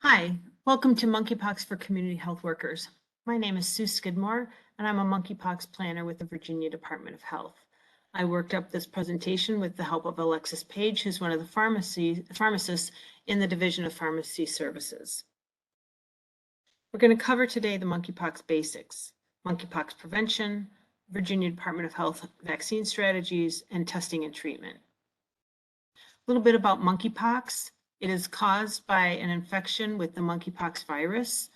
Hi, welcome to Monkeypox for Community Health Workers. My name is Sue Skidmore, and I'm a monkeypox planner with the Virginia Department of Health. I worked up this presentation with the help of Alexis Page, who's one of the pharmacists in the Division of Pharmacy Services. We're going to cover today the monkeypox basics, monkeypox prevention, Virginia Department of Health vaccine strategies, and testing and treatment. A little bit about monkeypox. It is caused by an infection with the monkeypox virus.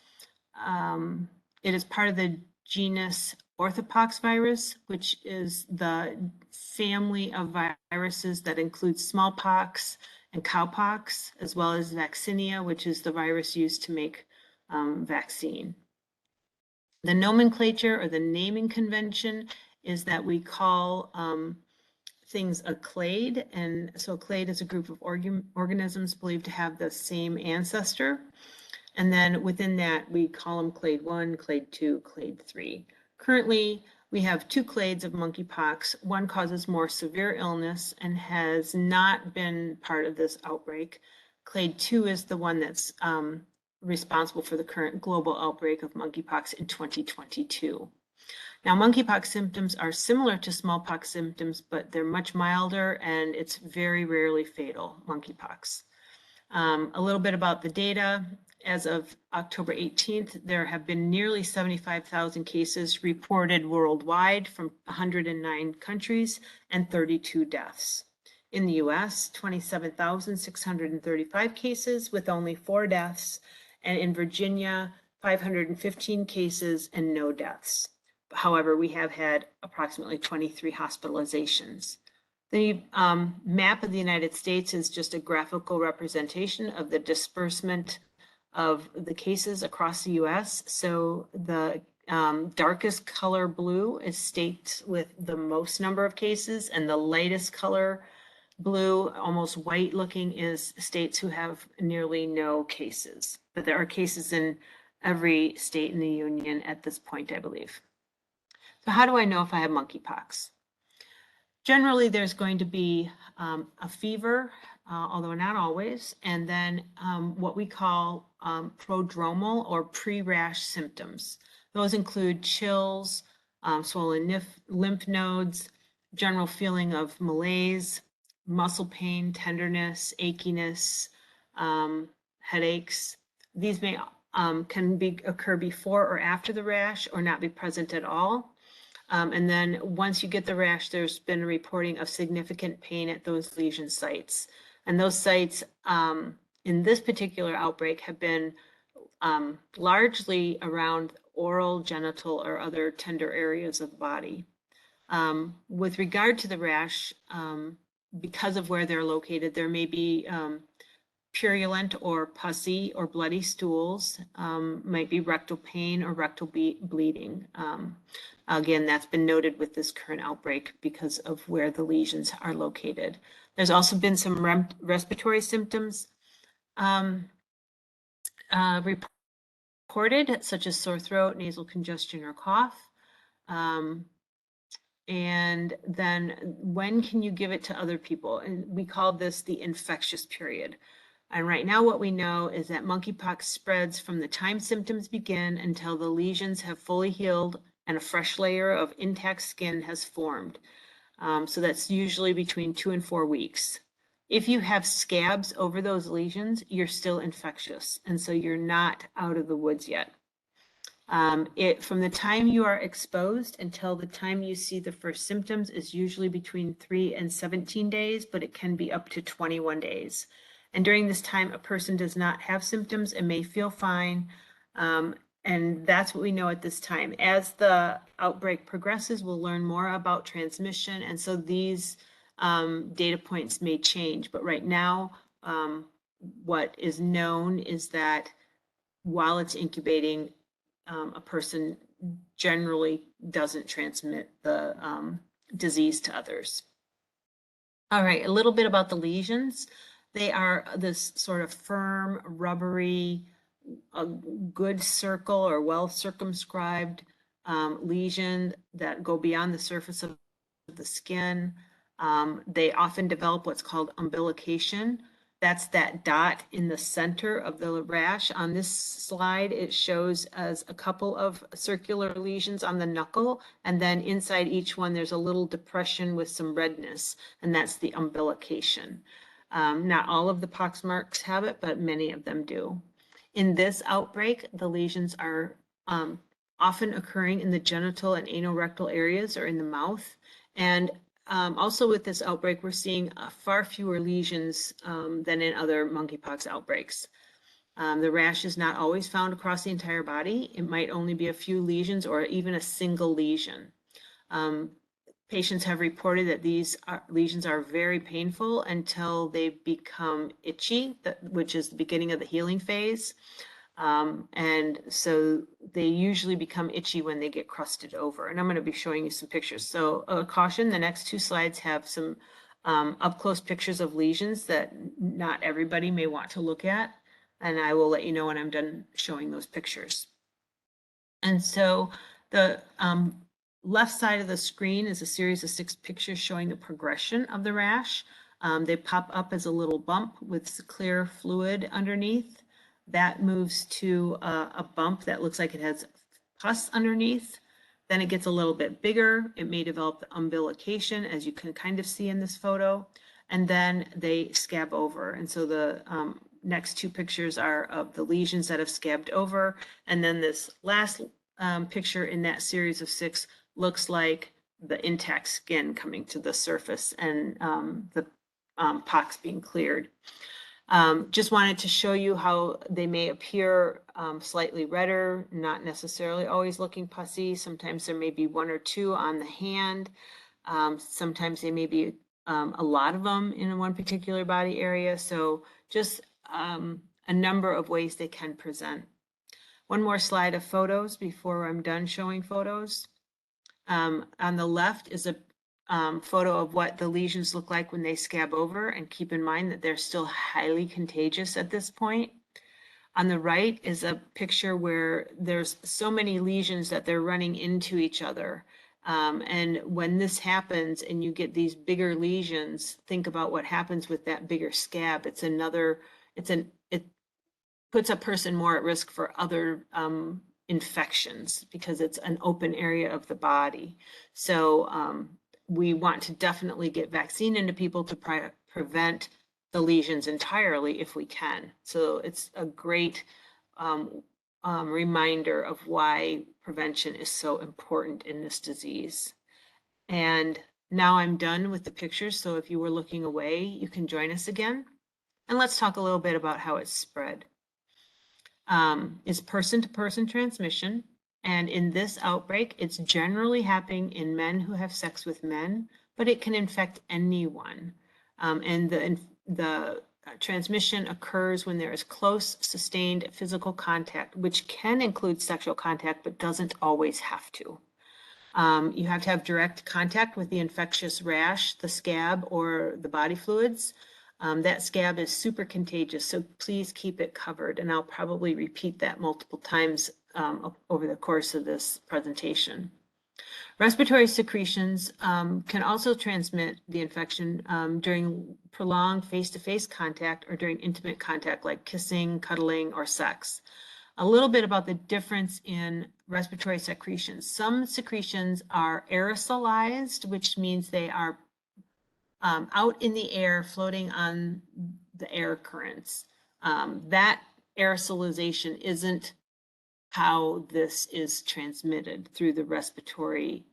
It is part of the genus orthopox virus, which is the family of viruses that includes smallpox and cowpox, as well as vaccinia, which is the virus used to make vaccine. The nomenclature or the naming convention is that we call things a clade, and so a clade is a group of organisms believed to have the same ancestor, and then within that we call them clade 1, clade 2, clade 3. Currently we have two clades of monkeypox. One causes more severe illness and has not been part of this outbreak. Clade 2 is the one that's responsible for the current global outbreak of monkeypox in 2022. Now, monkeypox symptoms are similar to smallpox symptoms, but they're much milder and it's very rarely fatal, monkeypox. A little bit about the data. As of October 18th, there have been nearly 75,000 cases reported worldwide from 109 countries and 32 deaths. In the US, 27,635 cases with only 4 deaths, and in Virginia, 515 cases and no deaths. However, we have had approximately 23 hospitalizations. The map of the United States is just a graphical representation of the disbursement of the cases across the US. So the darkest color blue is states with the most number of cases, and the lightest color blue, almost white looking, is states who have nearly no cases. But there are cases in every state in the union at this point, I believe. So how do I know if I have monkeypox? Generally, there's going to be a fever, although not always, and then what we call prodromal or pre-rash symptoms. Those include chills, swollen lymph nodes, general feeling of malaise, muscle pain, tenderness, achiness, headaches. These may can occur before or after the rash or not be present at all. And then once you get the rash, there's been a reporting of significant pain at those lesion sites. And those sites in this particular outbreak have been largely around oral, genital, or other tender areas of the body. With regard to the rash, because of where they're located, there may be purulent or pussy or bloody stools, might be rectal pain or rectal bleeding. Again, that's been noted with this current outbreak because of where the lesions are located. There's also been some respiratory symptoms reported, such as sore throat, nasal congestion, or cough. And then when can you give it to other people? And we call this the infectious period. And right now what we know is that monkeypox spreads from the time symptoms begin until the lesions have fully healed and a fresh layer of intact skin has formed. So that's usually between 2 and 4 weeks. If you have scabs over those lesions, you're still infectious, and so you're not out of the woods yet. From the time you are exposed until the time you see the first symptoms is usually between 3 and 17 days, but it can be up to 21 days. And during this time, a person does not have symptoms and may feel fine. And that's what we know at this time. As the outbreak progresses, we'll learn more about transmission. And so these data points may change. But right now, what is known is that while it's incubating, a person generally doesn't transmit the disease to others. All right, a little bit about the lesions. They are this sort of firm, rubbery, a good circle or well circumscribed lesion that go beyond the surface of the skin. They often develop what's called umbilication. That's that dot in the center of the rash. On this slide, it shows as a couple of circular lesions on the knuckle, and then inside each one, there's a little depression with some redness, and that's the umbilication. Not all of the pox marks have it, but many of them do. In this outbreak, the lesions are often occurring in the genital and anorectal areas or in the mouth. And also with this outbreak, we're seeing far fewer lesions than in other monkeypox outbreaks. The rash is not always found across the entire body. It might only be a few lesions or even a single lesion. Patients have reported that these lesions are very painful until they become itchy, which is the beginning of the healing phase. And so they usually become itchy when they get crusted over. And I'm going to be showing you some pictures. So caution, the next two slides have some up close pictures of lesions that not everybody may want to look at. And I will let you know when I'm done showing those pictures. And so the left side of the screen is a series of 6 pictures showing the progression of the rash. They pop up as a little bump with clear fluid underneath. That moves to a bump that looks like it has pus underneath. Then it gets a little bit bigger. It may develop the umbilication, as you can kind of see in this photo. And then they scab over. And so the next 2 pictures are of the lesions that have scabbed over. And then this last picture in that series of 6 looks like the intact skin coming to the surface and the pox being cleared. Just wanted to show you how they may appear slightly redder, not necessarily always looking pussy. Sometimes there may be 1 or 2 on the hand. Sometimes they may be a lot of them in one particular body area. So just a number of ways they can present. One more slide of photos before I'm done showing photos. On the left is a photo of what the lesions look like when they scab over, and keep in mind that they're still highly contagious at this point. On the right is a picture where there's so many lesions that they're running into each other. And when this happens and you get these bigger lesions, think about what happens with that bigger scab. It puts a person more at risk for other infections because it's an open area of the body. So we want to definitely get vaccine into people to prevent the lesions entirely if we can. So it's a great reminder of why prevention is so important in this disease. And now I'm done with the pictures. So if you were looking away, you can join us again. And let's talk a little bit about how it's spread. It's person-to-person transmission. And in this outbreak, it's generally happening in men who have sex with men, but it can infect anyone. And the transmission occurs when there is close, sustained physical contact, which can include sexual contact, but doesn't always have to. You have to have direct contact with the infectious rash, the scab, or the body fluids. That scab is super contagious, so please keep it covered. And I'll probably repeat that multiple times over the course of this presentation. Respiratory secretions can also transmit the infection during prolonged face-to-face contact or during intimate contact like kissing, cuddling, or sex. A little bit about the difference in respiratory secretions. Some secretions are aerosolized, which means they are out in the air, floating on the air currents. That aerosolization isn't how this is transmitted through the respiratory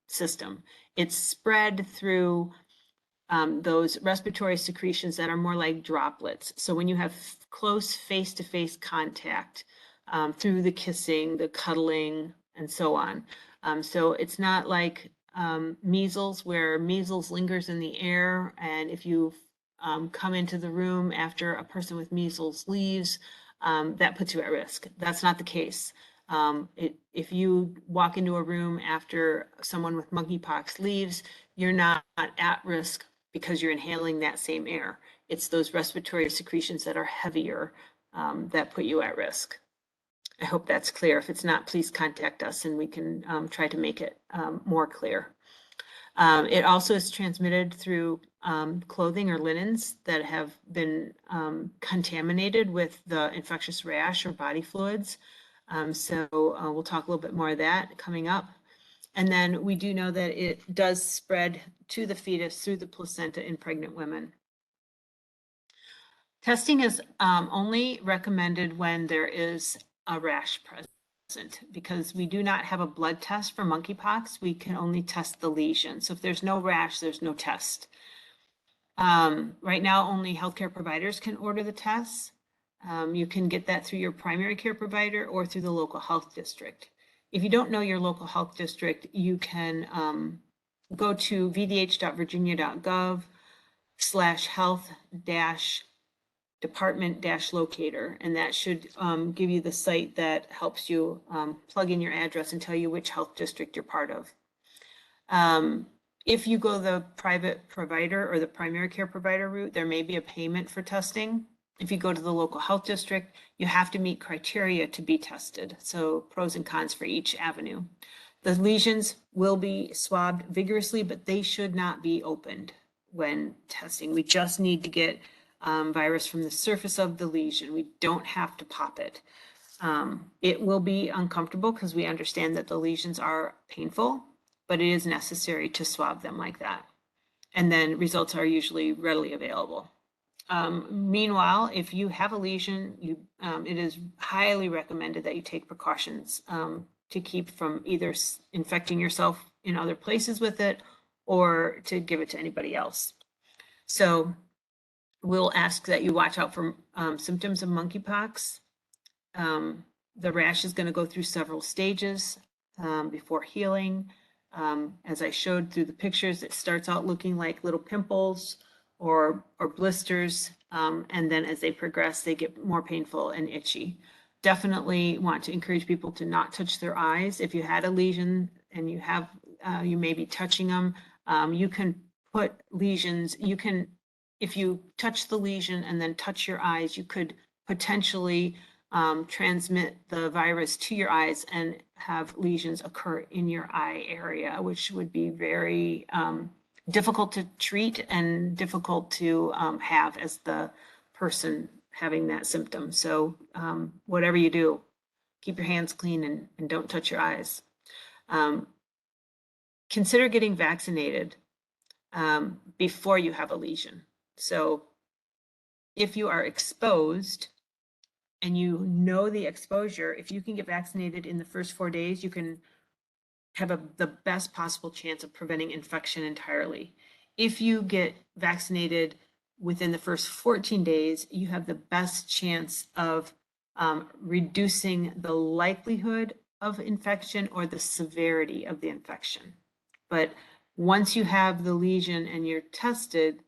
system. It's spread through those respiratory secretions that are more like droplets. So when you have close face-to-face contact through the kissing, the cuddling, and so on. So it's not like measles, where measles lingers in the air, and if you come into the room after a person with measles leaves, that puts you at risk. That's not the case. If you walk into a room after someone with monkeypox leaves, you're not at risk because you're inhaling that same air. It's those respiratory secretions that are heavier that put you at risk. I hope that's clear. If it's not, please contact us and we can try to make it more clear. It also is transmitted through clothing or linens that have been contaminated with the infectious rash or body fluids. So we'll talk a little bit more of that coming up. And then we do know that it does spread to the fetus through the placenta in pregnant women. Testing is only recommended when there is a rash present, because we do not have a blood test for monkeypox. We can only test the lesion. So if there's no rash, there's no test. Right now, only healthcare providers can order the tests. You can get that through your primary care provider or through the local health district. If you don't know your local health district, you can go to vdh.virginia.gov/health-department-locator, and that should give you the site that helps you plug in your address and tell you which health district you're part of. If you go the private provider or the primary care provider route, there may be a payment for testing. If you go to the local health district, you have to meet criteria to be tested. So pros and cons for each avenue. The lesions will be swabbed vigorously, but they should not be opened when testing. We just need to get virus from the surface of the lesion. We don't have to pop it. It will be uncomfortable because we understand that the lesions are painful, but it is necessary to swab them like that. And then results are usually readily available. Meanwhile, if you have a lesion, it is highly recommended that you take precautions to keep from either infecting yourself in other places with it or to give it to anybody else. So we'll ask that you watch out for symptoms of monkeypox. The rash is going to go through several stages before healing. As I showed through the pictures, it starts out looking like little pimples or blisters, and then as they progress, they get more painful and itchy. Definitely want to encourage people to not touch their eyes. If you had a lesion and you may be touching them, you can put lesions, if you touch the lesion and then touch your eyes, you could potentially transmit the virus to your eyes and have lesions occur in your eye area, which would be very difficult to treat and difficult to have as the person having that symptom. So whatever you do, keep your hands clean and don't touch your eyes. Consider getting vaccinated before you have a lesion. So if you are exposed and you know the exposure, if you can get vaccinated in the first 4 days, you can have the best possible chance of preventing infection entirely. If you get vaccinated within the first 14 days, you have the best chance of reducing the likelihood of infection or the severity of the infection. But once you have the lesion and you're tested,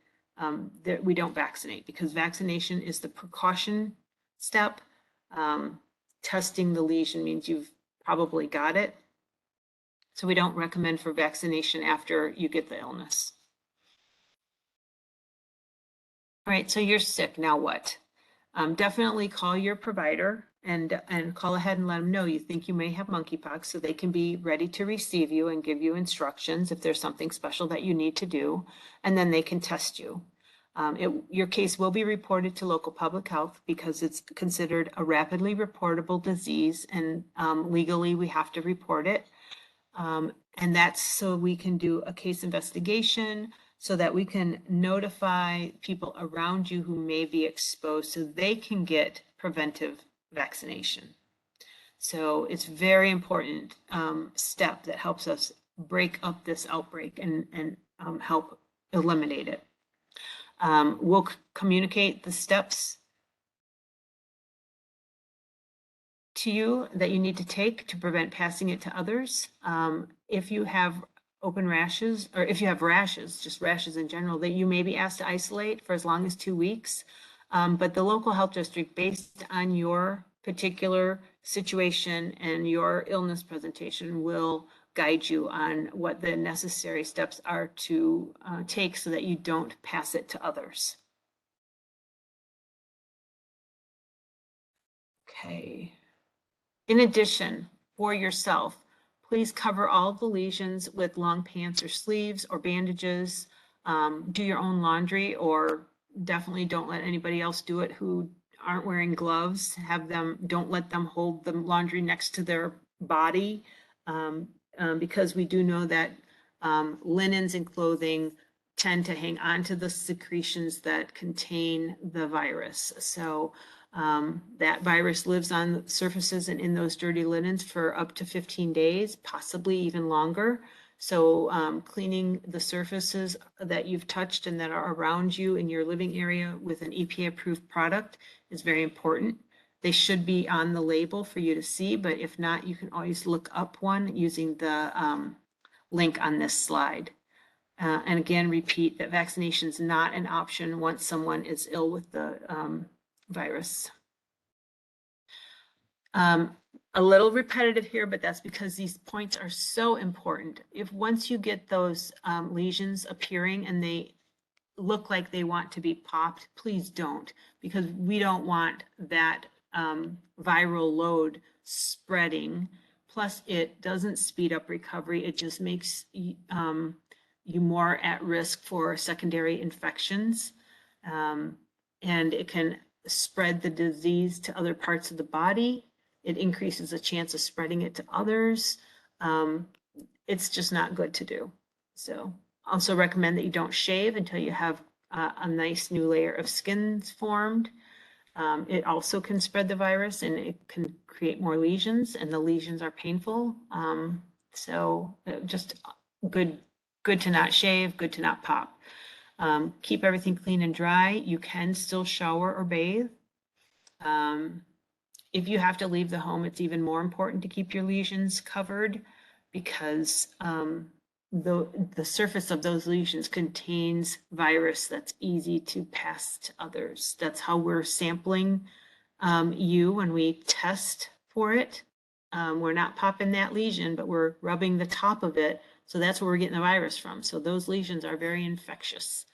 we don't vaccinate, because vaccination is the precaution step. Testing the lesion means you've probably got it. So we don't recommend for vaccination after you get the illness. All right, so you're sick, now what? Definitely call your provider and call ahead and let them know you think you may have monkeypox, so they can be ready to receive you and give you instructions if there's something special that you need to do, and then they can test you. Your case will be reported to local public health because it's considered a rapidly reportable disease, and legally we have to report it. And that's so we can do a case investigation, so that we can notify people around you who may be exposed so they can get preventive vaccination. So it's very important step that helps us break up this outbreak and help eliminate it. We'll communicate the steps to you that you need to take to prevent passing it to others. If you have open rashes, or if you have rashes, just rashes in general, that you may be asked to isolate for as long as 2 weeks. But the local health district, based on your particular situation and your illness presentation, will guide you on what the necessary steps are to take so that you don't pass it to others. Okay. In addition, for yourself, please cover all the lesions with long pants or sleeves or bandages. Do your own laundry, or definitely don't let anybody else do it who aren't wearing gloves. Don't let them hold the laundry next to their body, because we do know that linens and clothing tend to hang on to the secretions that contain the virus. So that virus lives on surfaces and in those dirty linens for up to 15 days, possibly even longer. So cleaning the surfaces that you've touched and that are around you in your living area with an EPA-approved product is very important. They should be on the label for you to see, but if not, you can always look up one using the link on this slide. And again, repeat that vaccination is not an option once someone is ill with the virus. A little repetitive here, but that's because these points are so important. If once you get those lesions appearing and they look like they want to be popped, please don't, because we don't want that viral load spreading. Plus, it doesn't speed up recovery. It just makes you more at risk for secondary infections. And it can spread the disease to other parts of the body. It increases the chance of spreading it to others. It's just not good to do. So also recommend that you don't shave until you have a nice new layer of skin formed. It also can spread the virus, and it can create more lesions, and the lesions are painful. So just good to not shave, good to not pop. Keep everything clean and dry. You can still shower or bathe. If you have to leave the home, it's even more important to keep your lesions covered, because the surface of those lesions contains virus that's easy to pass to others. That's how we're sampling you when we test for it. We're not popping that lesion, but we're rubbing the top of it. So that's where we're getting the virus from. So those lesions are very infectious.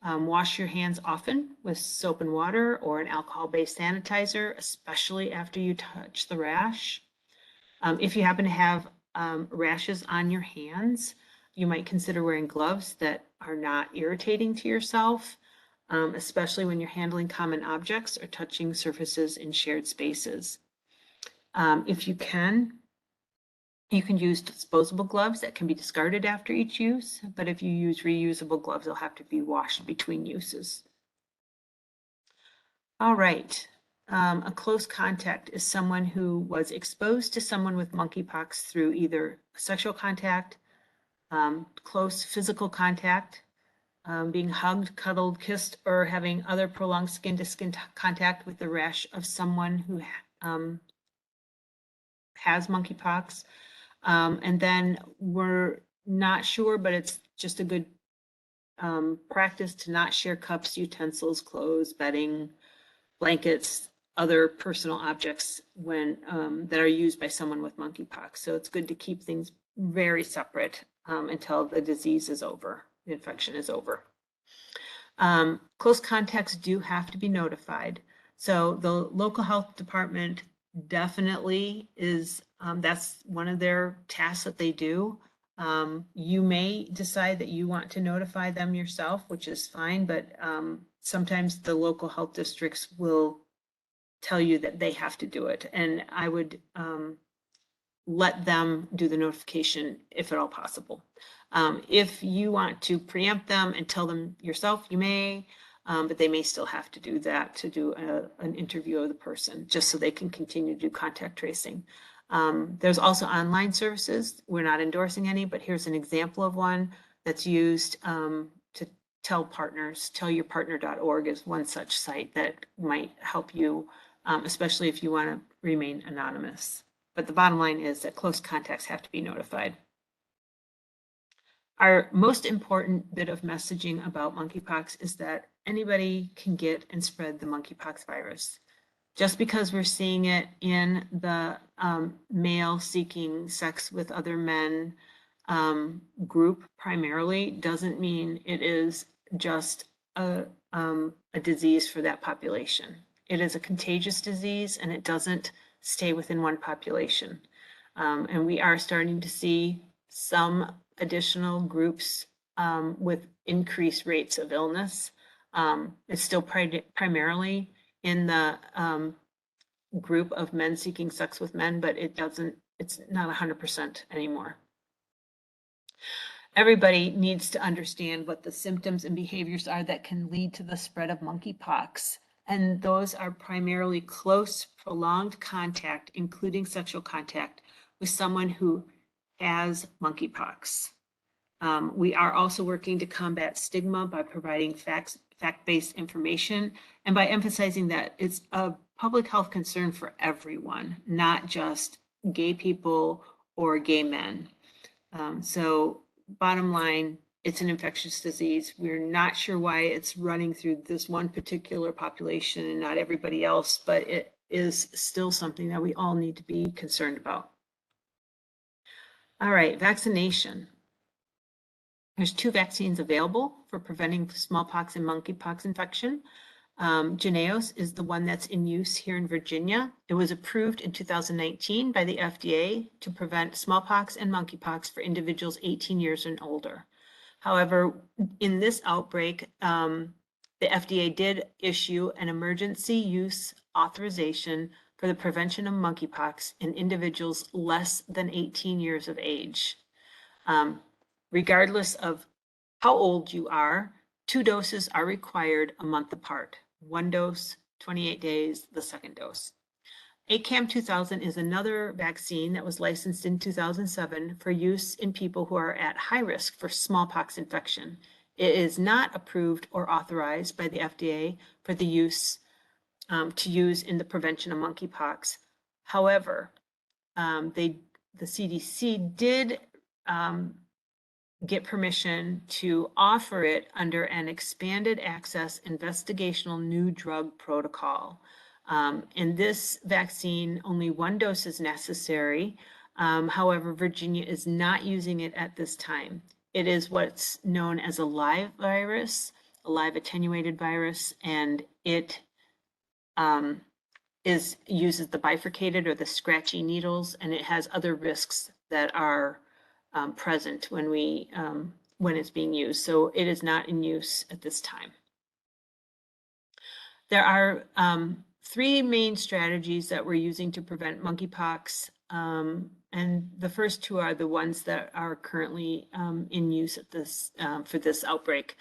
Wash your hands often with soap and water or an alcohol-based sanitizer, especially after you touch the rash. If you happen to have rashes on your hands, you might consider wearing gloves that are not irritating to yourself, especially when you're handling common objects or touching surfaces in shared spaces. If you can use disposable gloves that can be discarded after each use, but if you use reusable gloves, they'll have to be washed between uses. All right. A close contact is someone who was exposed to someone with monkeypox through either sexual contact, close physical contact, being hugged, cuddled, kissed, or having other prolonged skin-to-skin contact with the rash of someone who has monkeypox. And then we're not sure, but it's just a good practice to not share cups, utensils, clothes, bedding, blankets, other personal objects when that are used by someone with monkeypox. So it's good to keep things very separate until the disease is over, the infection is over. Close contacts do have to be notified. So the local health department definitely is, that's one of their tasks that they do. You may decide that you want to notify them yourself, which is fine, but sometimes the local health districts will tell you that they have to do it. And I would let them do the notification if at all possible. If you want to preempt them and tell them yourself, you may, but they may still have to do that to do an interview of the person, just so they can continue to do contact tracing. There's also online services. We're not endorsing any, but here's an example of one that's used to tell partners. Tellyourpartner.org is one such site that might help you, especially if you want to remain anonymous. But the bottom line is that close contacts have to be notified. Our most important bit of messaging about monkeypox is that anybody can get and spread the monkeypox virus. Just because we're seeing it in the male seeking sex with other men group primarily doesn't mean it is just a disease for that population. It is a contagious disease, and it doesn't stay within one population. And we are starting to see some additional groups with increased rates of illness. It's still primarily in the group of men seeking sex with men, but it's not 100% anymore. Everybody needs to understand what the symptoms and behaviors are that can lead to the spread of monkeypox. And those are primarily close, prolonged contact, including sexual contact, with someone who has monkeypox. We are also working to combat stigma by providing fact-based information and by emphasizing that it's a public health concern for everyone, not just gay people or gay men. So bottom line, it's an infectious disease. We're not sure why it's running through this one particular population and not everybody else, but it is still something that we all need to be concerned about. All right, vaccination. There's 2 vaccines available for preventing smallpox and monkeypox infection. Jynneos is the one that's in use here in Virginia. It was approved in 2019 by the FDA to prevent smallpox and monkeypox for individuals 18 years and older. However, in this outbreak, the FDA did issue an emergency use authorization for the prevention of monkeypox in individuals less than 18 years of age. Regardless of how old you are, 2 doses are required a month apart. 1 dose, 28 days, the second dose. ACAM 2000 is another vaccine that was licensed in 2007 for use in people who are at high risk for smallpox infection. It is not approved or authorized by the FDA for the use to use in the prevention of monkeypox. However, the CDC did get permission to offer it under an expanded access investigational new drug protocol. In this vaccine, only 1 dose is necessary. However, Virginia is not using it at this time. It is what's known as a live virus, a live attenuated virus, and it uses the bifurcated or the scratchy needles, and it has other risks that are present when it's being used. So it is not in use at this time. There are 3 main strategies that we're using to prevent monkeypox. And the first 2 are the ones that are currently in use at this for this outbreak.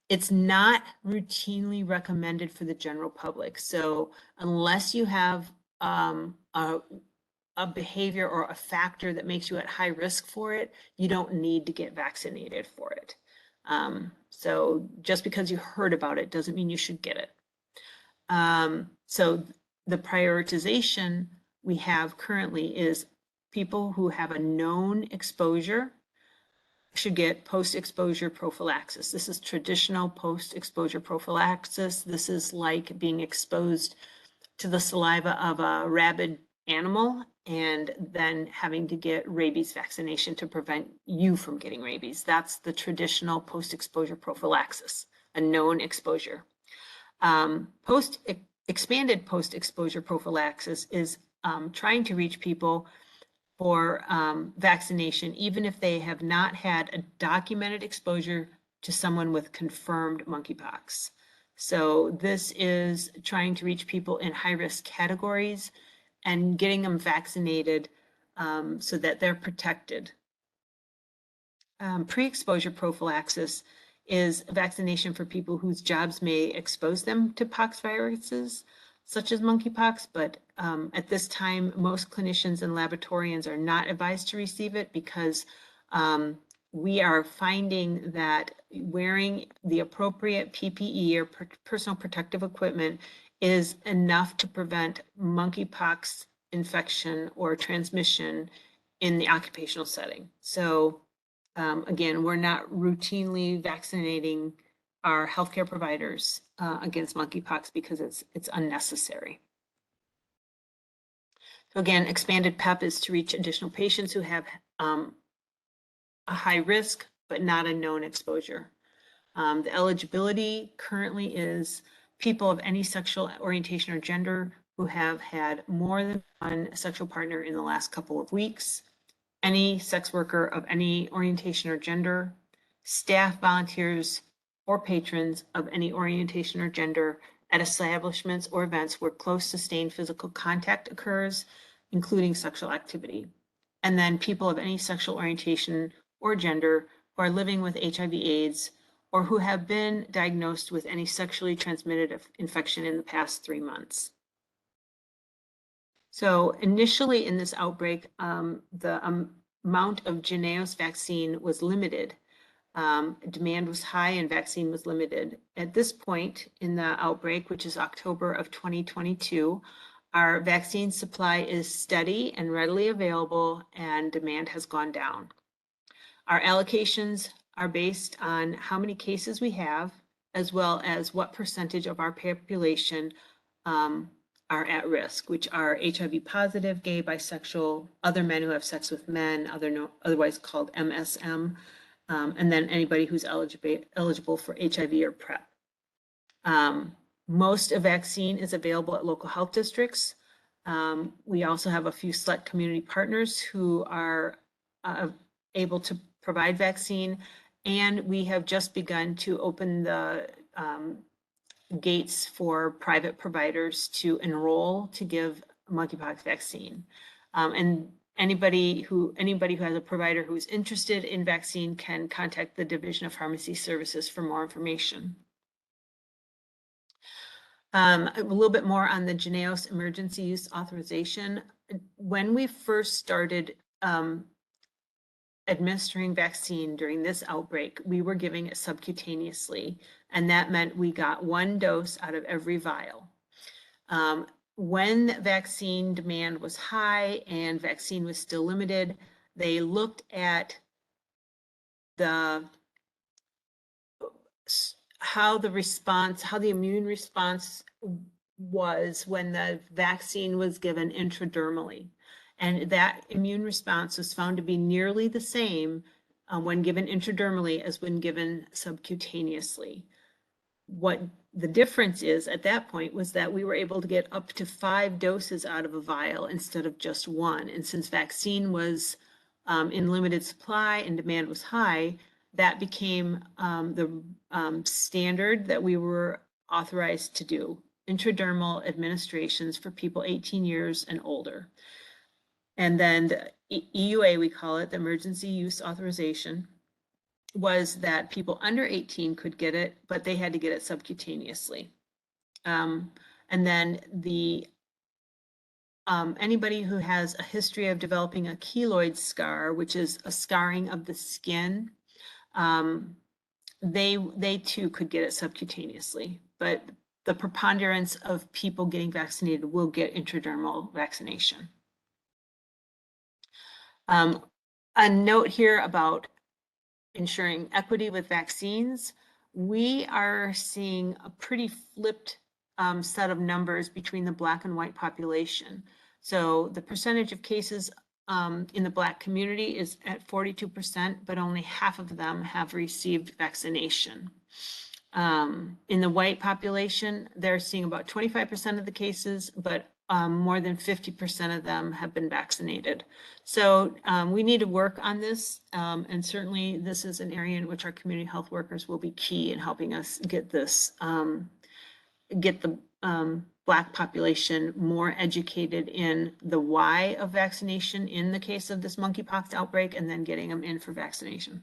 It's not routinely recommended for the general public. So unless you have a behavior or a factor that makes you at high risk for it, you don't need to get vaccinated for it. So just because you heard about it doesn't mean you should get it. So the prioritization we have currently is people who have a known exposure should get post-exposure prophylaxis. This is traditional post-exposure prophylaxis. This is like being exposed to the saliva of a rabid animal and then having to get rabies vaccination to prevent you from getting rabies. That's the traditional post-exposure prophylaxis, a known exposure. Expanded post-exposure prophylaxis is trying to reach people for vaccination, even if they have not had a documented exposure to someone with confirmed monkeypox. So this is trying to reach people in high-risk categories and getting them vaccinated so that they're protected. Pre-exposure prophylaxis is vaccination for people whose jobs may expose them to pox viruses, such as monkeypox, but at this time, most clinicians and laboratorians are not advised to receive it because we are finding that wearing the appropriate PPE or personal protective equipment is enough to prevent monkeypox infection or transmission in the occupational setting. So again, we're not routinely vaccinating our healthcare providers against monkeypox because it's unnecessary. So again, expanded PEP is to reach additional patients who have a high risk, but not a known exposure. The eligibility currently is people of any sexual orientation or gender who have had more than 1 sexual partner in the last couple of weeks, any sex worker of any orientation or gender, staff, volunteers, or patrons of any orientation or gender at establishments or events where close sustained physical contact occurs, including sexual activity. And then people of any sexual orientation or gender who are living with HIV/AIDS or who have been diagnosed with any sexually transmitted infection in the past 3 months. So initially in this outbreak, the amount of Jynneos vaccine was limited. Demand was high and vaccine was limited. At this point in the outbreak, which is October of 2022, our vaccine supply is steady and readily available, and demand has gone down. Our allocations are based on how many cases we have, as well as what percentage of our population are at risk, which are HIV positive, gay, bisexual, other men who have sex with men, otherwise called MSM, and then anybody who's eligible for HIV or PrEP. Most of vaccine is available at local health districts. We also have a few select community partners who are able to provide vaccine, and we have just begun to open the gates for private providers to enroll to give monkeypox vaccine. And anybody who has a provider who is interested in vaccine can contact the Division of Pharmacy Services for more information. A little bit more on the Jynneos emergency use authorization. When we first started administering vaccine during this outbreak, we were giving it subcutaneously, and that meant we got 1 dose out of every vial. When vaccine demand was high and vaccine was still limited, they looked at how the immune response was when the vaccine was given intradermally. And that immune response was found to be nearly the same when given intradermally as when given subcutaneously. What the difference is at that point was that we were able to get up to 5 doses out of a vial instead of just 1. And since vaccine was in limited supply and demand was high, that became the standard that we were authorized to do, intradermal administrations for people 18 years and older. And then the EUA, we call it, the emergency use authorization, was that people under 18 could get it, but they had to get it subcutaneously. And then anybody who has a history of developing a keloid scar, which is a scarring of the skin, they too could get it subcutaneously. But the preponderance of people getting vaccinated will get intradermal vaccination. A note here about ensuring equity with vaccines. We are seeing a pretty flipped set of numbers between the Black and white population. So the percentage of cases in the Black community is at 42%, but only half of them have received vaccination. In the white population, they're seeing about 25% of the cases, but more than 50% of them have been vaccinated. So we need to work on this, and certainly this is an area in which our community health workers will be key in helping us get this, get the Black population more educated in the why of vaccination in the case of this monkeypox outbreak, and then getting them in for vaccination.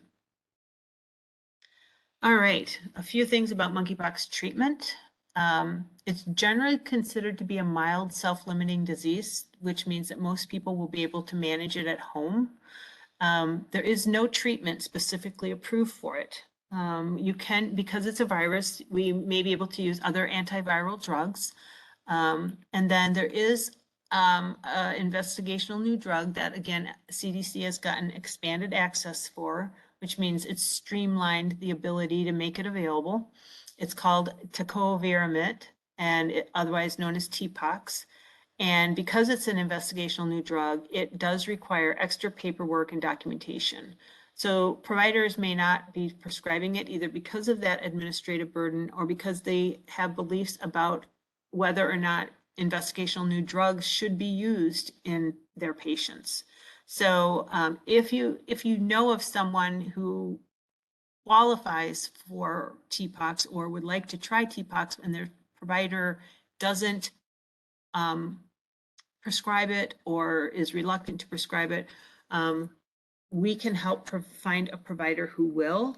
All right, a few things about monkeypox treatment. It's generally considered to be a mild self-limiting disease, which means that most people will be able to manage it at home. There is no treatment specifically approved for it. You can, because it's a virus, we may be able to use other antiviral drugs. And then there is an investigational new drug that, again, CDC has gotten expanded access for, which means it's streamlined the ability to make it available. It's called tecovirimat, and otherwise known as TPOXX. And because it's an investigational new drug, it does require extra paperwork and documentation. So providers may not be prescribing it either because of that administrative burden or because they have beliefs about whether or not investigational new drugs should be used in their patients. So if you know of someone who qualifies for TPOXX or would like to try TPOXX and their provider doesn't prescribe it or is reluctant to prescribe it, we can help find a provider who will.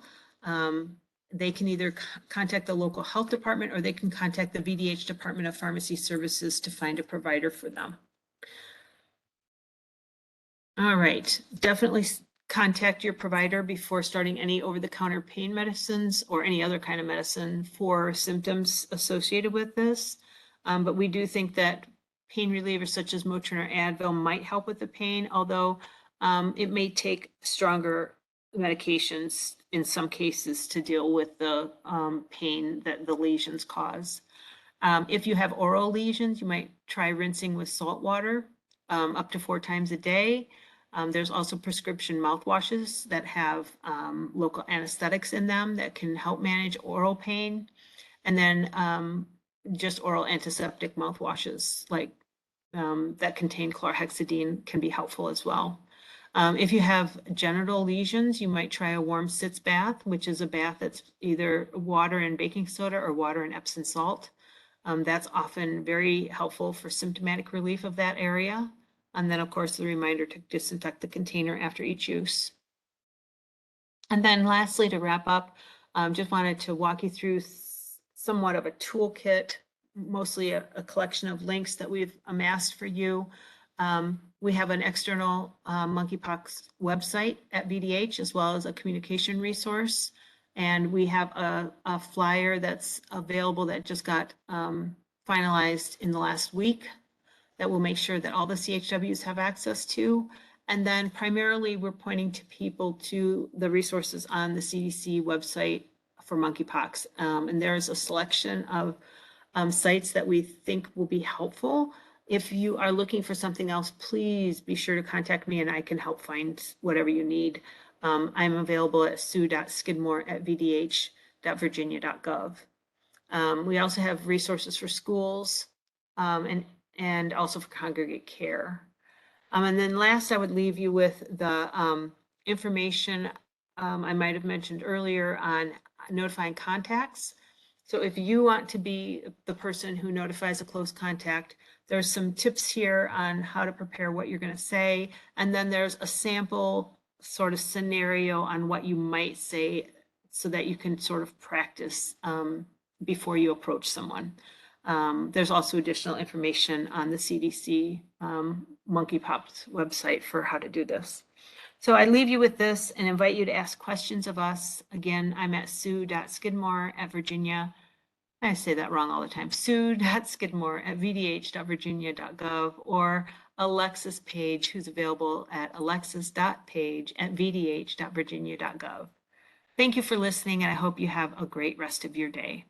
They can either contact the local health department or they can contact the VDH Department of Pharmacy Services to find a provider for them. All right, definitely contact your provider before starting any over-the-counter pain medicines or any other kind of medicine for symptoms associated with this. But we do think that pain relievers such as Motrin or Advil might help with the pain, although it may take stronger medications in some cases to deal with the pain that the lesions cause. If you have oral lesions, you might try rinsing with salt water up to 4 times a day. There's also prescription mouthwashes that have local anesthetics in them that can help manage oral pain. And then just oral antiseptic mouthwashes like that contain chlorhexidine can be helpful as well. If you have genital lesions, you might try a warm sitz bath, which is a bath that's either water and baking soda or water and Epsom salt. That's often very helpful for symptomatic relief of that area. And then, of course, the reminder to disinfect the container after each use. And then lastly, to wrap up, just wanted to walk you through somewhat of a toolkit, mostly a collection of links that we've amassed for you. We have an external monkeypox website at VDH, as well as a communication resource. And we have a flyer that's available that just got finalized in the last week that will make sure that all the CHWs have access to. And then primarily we're pointing to people to the resources on the CDC website for monkeypox. And there's a selection of sites that we think will be helpful. If you are looking for something else, please be sure to contact me and I can help find whatever you need. I'm available at sue.skidmore@vdh.virginia.gov. We also have resources for schools and also for congregate care. And then last, I would leave you with the information I might have mentioned earlier on notifying contacts. So if you want to be the person who notifies a close contact, there's some tips here on how to prepare what you're going to say. And then there's a sample sort of scenario on what you might say so that you can sort of practice before you approach someone. There's also additional information on the CDC Monkeypox website for how to do this. So I leave you with this and invite you to ask questions of us. Again, I'm at sue.skidmore@Virginia. I say that wrong all the time. sue.skidmore@vdh.virginia.gov or Alexis Page, who's available at alexis.page@vdh.virginia.gov. Thank you for listening, and I hope you have a great rest of your day.